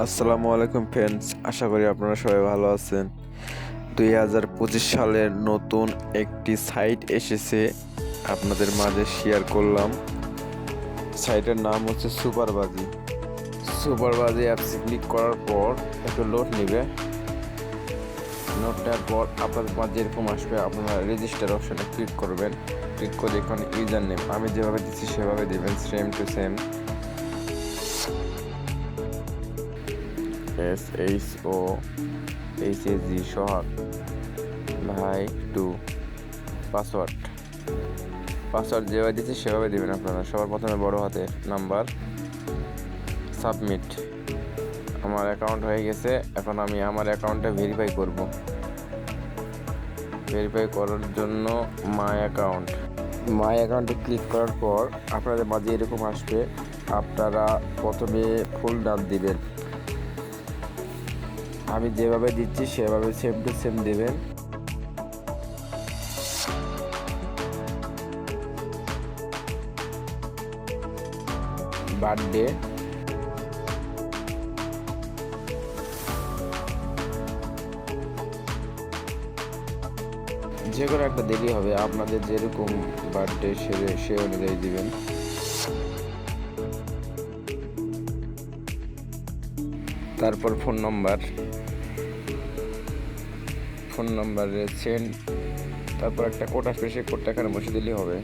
আসসালামু আলাইকুম ফ্রেন্ডস, আশা করি আপনারা সবাই ভালো আছেন। 2025 সালের নতুন একটি সাইট এসেছে, আপনাদের মাঝে শেয়ার করলাম। সাইটের নাম হচ্ছে সুপারবাজি। সুপারবাজি অ্যাপসে ক্লিক করার পর একটু লোড নেবে। লোড নেওয়ার পর আপনাদের মাঝে এরকম আসবে, আপনারা রেজিস্টার অপশনে ক্লিক করবেন। ক্লিক করে এখানে ইউজার নেম আমি যেভাবে দিচ্ছি সেভাবে দেবেন, সেম টু সেম। SHOHAG সোহাগ ভাই 2। পাসওয়ার্ড যেভাবে দিচ্ছি সেভাবে দেবেন আপনারা। সবার প্রথমে বড় হাতের নাম্বার, সাবমিট। আমার অ্যাকাউন্ট হয়ে গেছে, এখন আমি আমার অ্যাকাউন্টটা ভেরিফাই করব। ভেরিফাই করার জন্য মাই অ্যাকাউন্টে ক্লিক করার পর আপনাদের মাঝে এরকম আসবে। আপনারা প্রথমে ফুল নাম দিবেন, আমি যেভাবে দিচ্ছি সেভাবে সেম টু সেম দেবেন। বার্থডে, যে কোনো একটা দেরি হবে, আপনাদের যেরকম বার্থডে সে অনুযায়ী দিবেন। তারপর ফোন নাম্বারে সেন্ড, তারপর একটা কোড আসবে, সেই কোডটা এখানে বসে দিলেই হবে।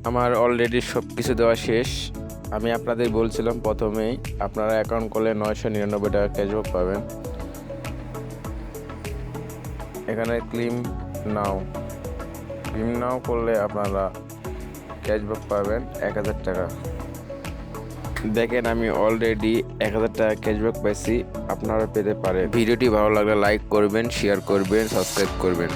আমার অলরেডি সব কিছু দেওয়া শেষ। আমি আপনাদের বলছিলাম প্রথমেই, আপনারা অ্যাকাউন্ট করলে 999 টাকা ক্যাশব্যাক পাবেন। এখানে ক্লেম নাও করলে আপনারা ক্যাশব্যাক পাবেন 1000 টাকা। দেখেন আমি অলরেডি 1000 টাকা ক্যাশব্যাক পাইছি, আপনারা পেতে পারেন। ভিডিওটি ভালো লাগলে লাইক করবেন, শেয়ার করবেন, সাবস্ক্রাইব করবেন।